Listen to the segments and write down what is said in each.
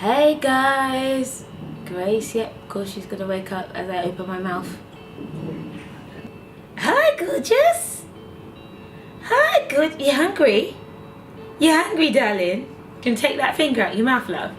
Hey guys, Grace, yep, of course she's gonna wake up as I open my mouth. Hi gorgeous. Hi good, you hungry? You hungry darling? Can you take that finger out your mouth, love?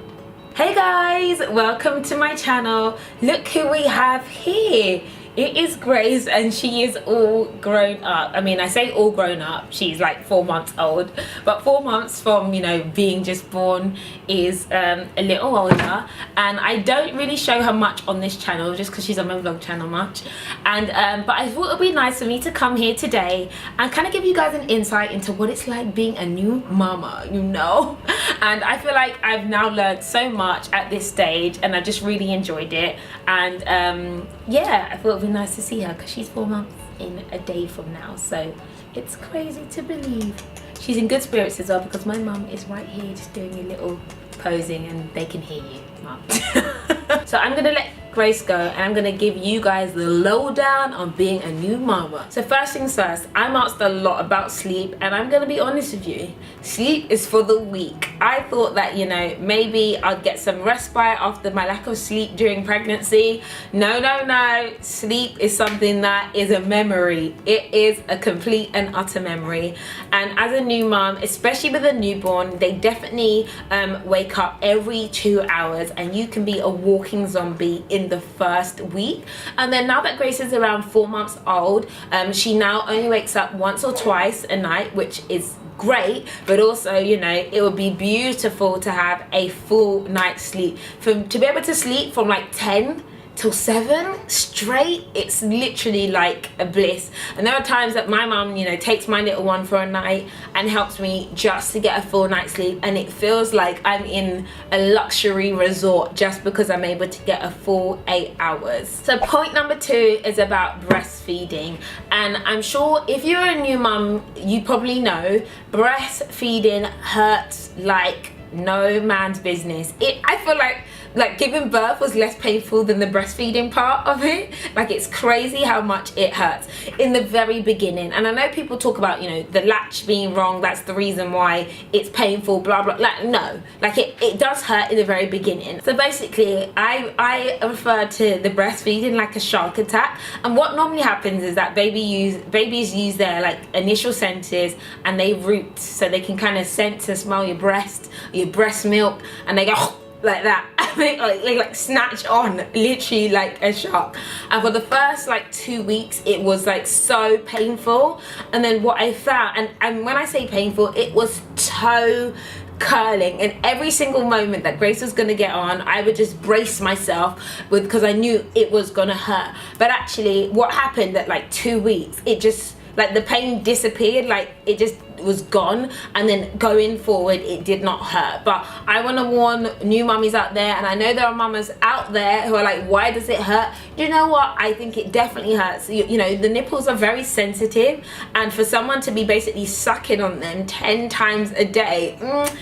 Hey guys, welcome to my channel. Look who we have here. It is Grace and she is all grown up. I mean, I say all grown up, she's like 4 months old, but 4 months from, you know, being just born is a little older. And I don't really show her much on this channel just because she's on my vlog channel much. And but I thought it would be nice for me to come here today and kind of give you guys an insight into what it's like being a new mama, you know. And I feel like I've now learned so much at this stage and I just really enjoyed it. And yeah, I thought it would be nice to see her because she's 4 months in a day from now, so it's crazy to believe. She's in good spirits as well because my mum is right here just doing a little posing and they can hear you, mum. So I'm gonna let Grace go and I'm gonna give you guys the lowdown on being a new mama. So first things first, I'm asked a lot about sleep and I'm gonna be honest with you, sleep is for the weak. I thought that, you know, maybe I'd get some respite after my lack of sleep during pregnancy. No, sleep is something that is a memory. It is a complete and utter memory. And as a new mom, especially with a newborn, they definitely wake up every 2 hours and you can be a walking zombie in the first week. And then now that Grace is around 4 months old, she now only wakes up once or twice a night, which is great, but also, you know, it would be beautiful to have a full night's sleep. To be able to sleep from like 10 till 7 straight, it's literally like a bliss. And there are times that my mum, you know, takes my little one for a night and helps me just to get a full night's sleep, and it feels like I'm in a luxury resort just because I'm able to get a full 8 hours. So point number 2 is about breastfeeding, and I'm sure if you're a new mum, you probably know breastfeeding hurts like no man's business. I feel like giving birth was less painful than the breastfeeding part of it. Like, it's crazy how much it hurts in the very beginning. And I know people talk about, you know, the latch being wrong, that's the reason why it's painful, blah blah. Like, no, like it does hurt in the very beginning. So basically I refer to the breastfeeding like a shark attack. And what normally happens is that babies use their like initial senses and they root, so they can kind of sense and smell your breast milk, and they go like that. They like snatch on literally like a shark. And for the first like 2 weeks it was like so painful, and then what I found, and when I say painful, it was toe curling, and every single moment that Grace was gonna get on, I would just brace myself because I knew it was gonna hurt. But actually what happened at like 2 weeks, it just, like, the pain disappeared, like it just was gone, and then going forward it did not hurt. But I want to warn new mummies out there, and I know there are mamas out there who are like, why does it hurt? You know what, I think it definitely hurts. You know, the nipples are very sensitive, and for someone to be basically sucking on them 10 times a day,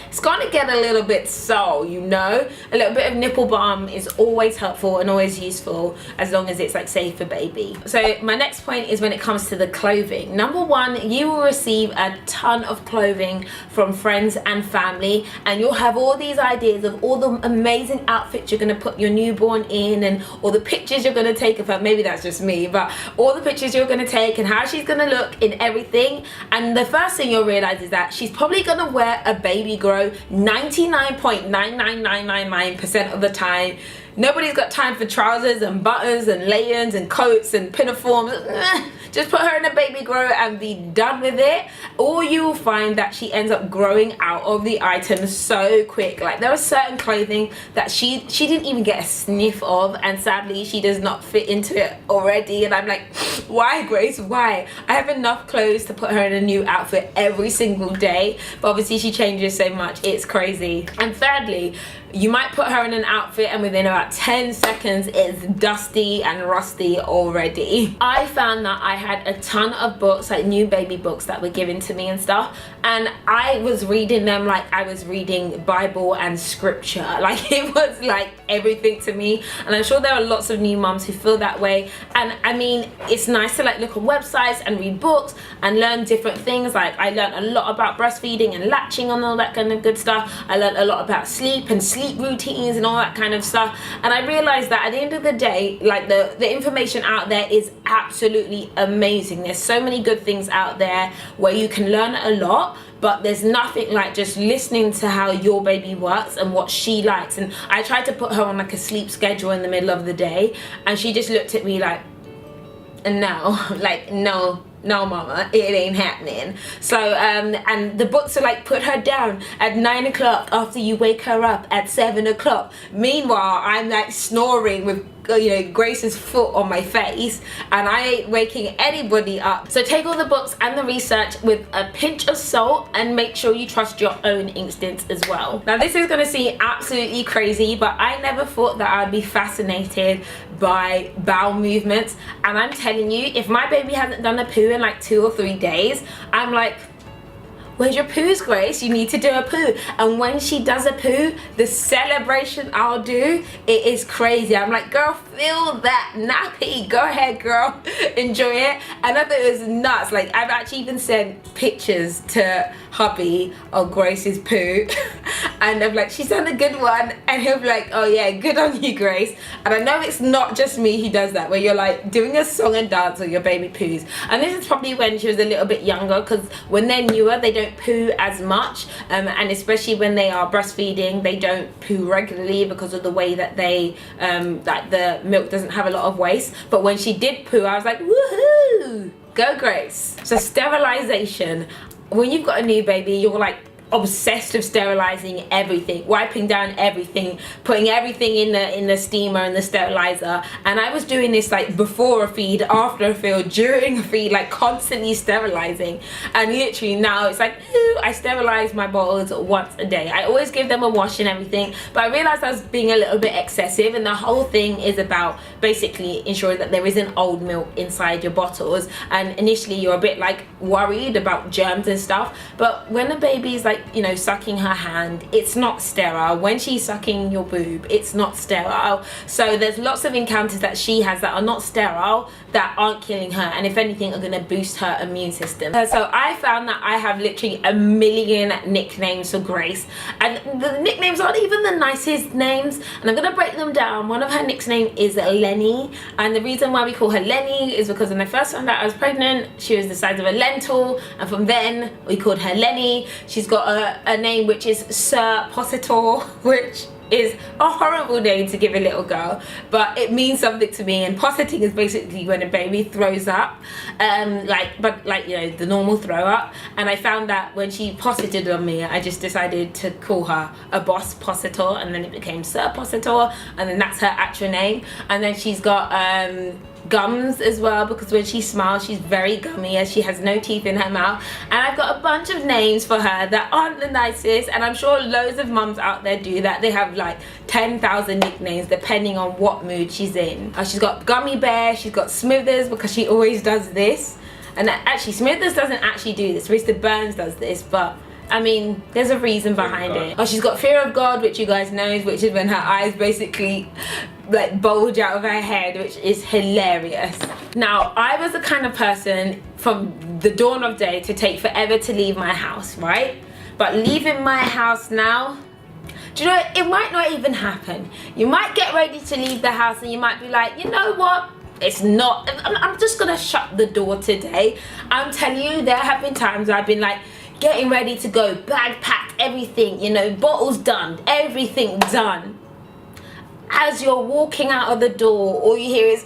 it's gonna get a little bit sore, you know. A little bit of nipple balm is always helpful and always useful, as long as it's like safe for baby. So my next point is when it comes to the clothing. Number 1, you will receive a ton of clothing from friends and family, and you'll have all these ideas of all the amazing outfits you're going to put your newborn in, and all the pictures you're going to take of her. Maybe that's just me, but all the pictures you're going to take and how she's going to look in everything. And the first thing you'll realize is that she's probably going to wear a baby grow 99.99999% of the time. Nobody's got time for trousers and buttons and layers and coats and pinafores. Just put her in a baby grow and be done with it. Or you will find that she ends up growing out of the items so quick. Like, there was certain clothing that she didn't even get a sniff of, and sadly she does not fit into it already. And I'm like, why, Grace, why? I have enough clothes to put her in a new outfit every single day, but obviously she changes so much, it's crazy. And thirdly, you might put her in an outfit and within about 10 seconds it's dusty and rusty already. I found that I had a ton of books, like new baby books that were given to me and stuff, and I was reading them like I was reading Bible and scripture. Like, it was like everything to me, and I'm sure there are lots of new moms who feel that way. And I mean, it's nice to like look on websites and read books and learn different things. Like, I learned a lot about breastfeeding and latching and all that kind of good stuff. I learned a lot about sleep and sleep sleep routines and all that kind of stuff. And I realized that at the end of the day, like the information out there is absolutely amazing. There's so many good things out there where you can learn a lot, but there's nothing like just listening to how your baby works and what she likes. And I tried to put her on like a sleep schedule in the middle of the day, and she just looked at me like, no, like no mama, it ain't happening. So and the books are like, put her down at 9 o'clock after you wake her up at 7 o'clock. Meanwhile, I'm like snoring with Grace's foot on my face, and I ain't waking anybody up. So take all the books and the research with a pinch of salt, and make sure you trust your own instincts as well. Now this is going to seem absolutely crazy, but I never thought that I'd be fascinated by bowel movements. And I'm telling you, if my baby hasn't done a poo in like 2 or 3 days, I'm like, where's your poos, Grace? You need to do a poo. And when she does a poo, the celebration I'll do, it is crazy. I'm like, girl, feel that nappy. Go ahead, girl. Enjoy it. And I thought it was nuts. Like, I've actually even sent pictures to hubby of Grace's poo. And I'm like, she's done a good one. And he'll be like, oh yeah, good on you, Grace. And I know it's not just me who does that, where you're like doing a song and dance with your baby poos. And this is probably when she was a little bit younger, because when they're newer, they don't poo as much, and especially when they are breastfeeding, they don't poo regularly because of the way that they that the milk doesn't have a lot of waste. But when she did poo, I was like, woohoo, go Grace. So sterilization, when you've got a new baby, you're like obsessed with sterilizing everything, wiping down everything, putting everything in the steamer and the sterilizer. And I was doing this like before a feed, after a feed, during a feed, like constantly sterilizing. And literally now it's like, ooh, I sterilize my bottles once a day. I always give them a wash and everything, but I realized I was being a little bit excessive. And the whole thing is about basically ensuring that there isn't old milk inside your bottles. And initially you're a bit like worried about germs and stuff, but when a baby is like, sucking her hand, it's not sterile. When she's sucking your boob, it's not sterile. So there's lots of encounters that she has that are not sterile, that aren't killing her, and if anything are going to boost her immune system. So I found that I have literally a million nicknames for Grace, and the nicknames aren't even the nicest names, and I'm going to break them down. One of her nicknames is Lenny, and the reason why we call her Lenny is because when I first found out I was pregnant, she was the size of a lentil, and from then we called her Lenny. She's got a name which is Sir Positor, which is a horrible name to give a little girl, but it means something to me. And positing is basically when a baby throws up, the normal throw up. And I found that when she posited on me, I just decided to call her a boss positor, and then it became Sir Positor, and then that's her actual name. And then she's got gums as well, because when she smiles she's very gummy, as she has no teeth in her mouth. And I've got a bunch of names for her that aren't the nicest, and I'm sure loads of mums out there do that. They have like 10,000 nicknames depending on what mood she's in. She's got Gummy Bear, she's got Smithers because she always does this, and actually Smithers doesn't actually do this, Mr. Burns does this, but I mean, there's a reason behind it. Oh, she's got Fear of God, which you guys know, which is when her eyes basically like bulge out of her head, which is hilarious. Now, I was the kind of person from the dawn of day to take forever to leave my house, right? But leaving my house now, do you know, it might not even happen. You might get ready to leave the house and you might be like, you know what? It's not, I'm just gonna shut the door today. I'm telling you, there have been times I've been like, getting ready to go, bag packed, everything, bottles done, everything done. As you're walking out of the door, all you hear is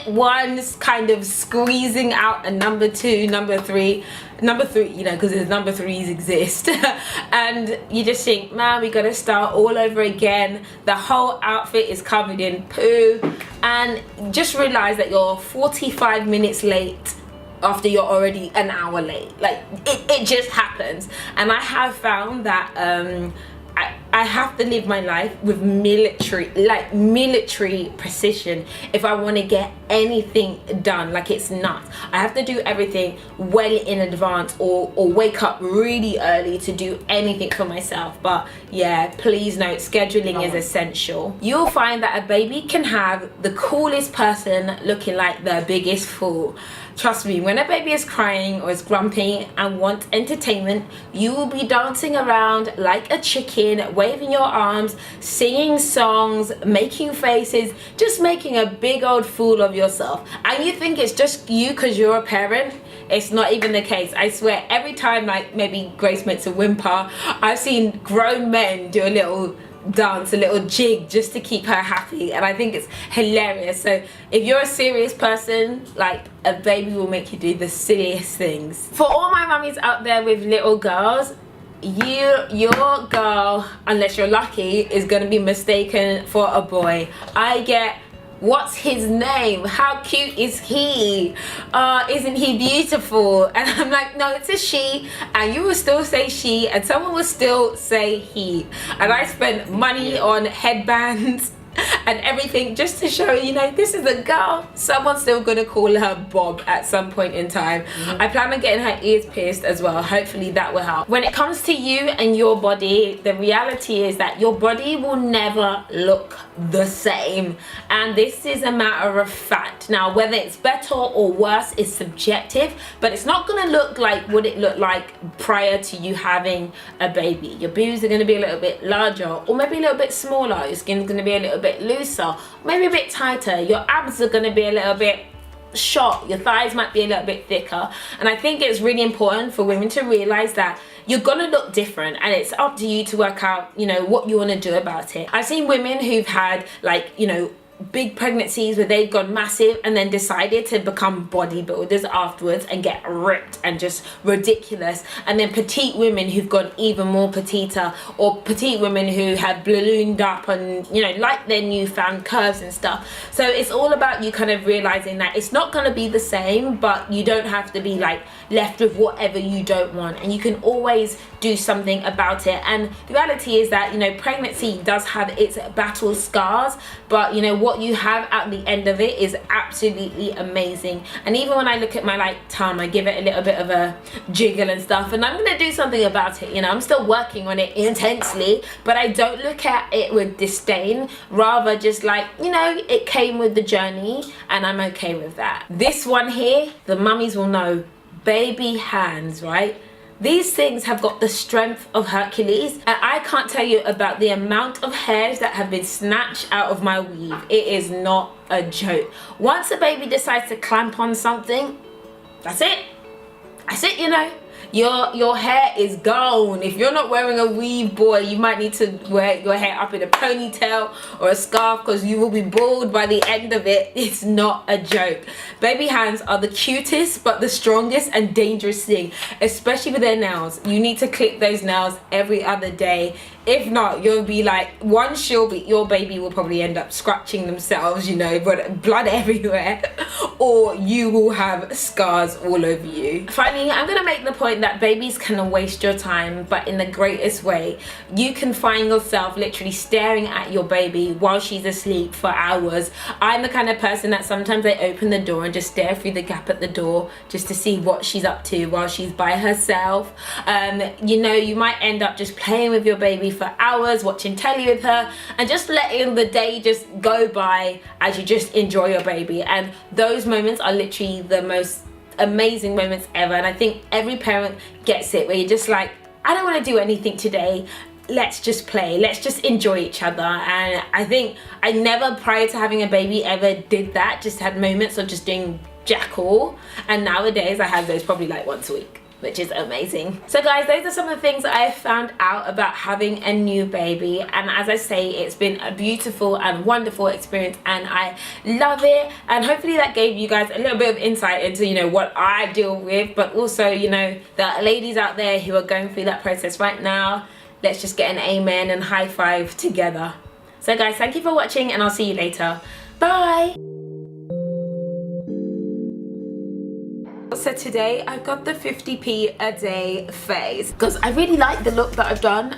one's kind of squeezing out, and number three, because there's number threes exist. And you just think, man, we gotta start all over again. The whole outfit is covered in poo, and just realize that you're 45 minutes late after you're already an hour late. Like it just happens. And I have found that I have to live my life with military precision if I want to get anything done. Like, it's nuts. I have to do everything well in advance, or wake up really early to do anything for myself. But yeah, please note, scheduling is essential. You'll find that a baby can have the coolest person looking like their biggest fool. Trust me, when a baby is crying or is grumpy and wants entertainment, you will be dancing around like a chicken, waving your arms, singing songs, making faces, just making a big old fool of yourself. And you think it's just you because you're a parent? It's not even the case. I swear, every time, like, maybe Grace makes a whimper, I've seen grown men do a little dance, a little jig, just to keep her happy, and I think it's hilarious. So if you're a serious person, like, a baby will make you do the silliest things. For all my mummies out there with little girls, your girl, unless you're lucky, is going to be mistaken for a boy. I get, what's his name? How cute is he? Isn't he beautiful? And I'm like, no, it's a she, and you will still say she, and someone will still say he. And I spent money on headbands and everything just to show, you know, this is a girl. Someone's still gonna call her Bob at some point in time. I plan on getting her ears pierced as well. Hopefully that will help. When it comes to you and your body, the reality is that your body will never look the same, and this is a matter of fact. Now, whether it's better or worse is subjective, but it's not gonna look like what it looked like prior to you having a baby. Your boobs are gonna be a little bit larger, or maybe a little bit smaller. Your skin's gonna be a little bit looser, maybe a bit tighter. Your abs are going to be a little bit short. Your thighs might be a little bit thicker. And I think it's really important for women to realize that you're going to look different, and it's up to you to work out, you know, what you want to do about it. I've seen women who've had, like, you know, big pregnancies where they've gone massive and then decided to become bodybuilders afterwards and get ripped and just ridiculous, and then petite women who've gone even more petiter, or petite women who have ballooned up and, you know, like their newfound curves and stuff. So it's all about you kind of realizing that it's not going to be the same, but you don't have to be like left with whatever you don't want, and you can always do something about it. And the reality is that, you know, pregnancy does have its battle scars, but you know what you have at the end of it is absolutely amazing. And even when I look at my like tum, I give it a little bit of a jiggle and stuff, and I'm gonna do something about it. You know, I'm still working on it intensely, but I don't look at it with disdain, rather just like, you know, it came with the journey and I'm okay with that. This one here, the mummies will know, baby hands, right? These things have got the strength of Hercules, and I can't tell you about the amount of hairs that have been snatched out of my weave. It is not a joke. Once a baby decides to clamp on something, that's it. That's it, you know. Your hair is gone. If you're not wearing a weave, boy, you might need to wear your hair up in a ponytail or a scarf, because you will be bald by the end of it. It's not a joke. Baby hands are the cutest but the strongest and dangerous thing, especially with their nails. You need to clip those nails every other day. If not, you'll be like, your baby will probably end up scratching themselves, you know, but blood everywhere, or you will have scars all over you. Finally, I'm gonna make the point that babies can waste your time, but in the greatest way. You can find yourself literally staring at your baby while she's asleep for hours. I'm the kind of person that sometimes I open the door and just stare through the gap at the door just to see what she's up to while she's by herself. You know, you might end up just playing with your baby for hours, watching telly with her, and just letting the day just go by as you just enjoy your baby. And those moments are literally the most amazing moments ever, and I think every parent gets it, where you're just like, I don't want to do anything today, let's just play, let's just enjoy each other. And I think I never, prior to having a baby, ever did that. Just had moments of just doing jack all, and nowadays I have those probably like once a week, which is amazing. So guys, those are some of the things I found out about having a new baby, and as I say, it's been a beautiful and wonderful experience, and I love it. And hopefully that gave you guys a little bit of insight into, you know, what I deal with, but also, you know, the ladies out there who are going through that process right now. Let's just get an amen and high five together. So guys, thank you for watching, and I'll see you later. Bye. So today I've got the 50p a day phase because I really like the look that I've done.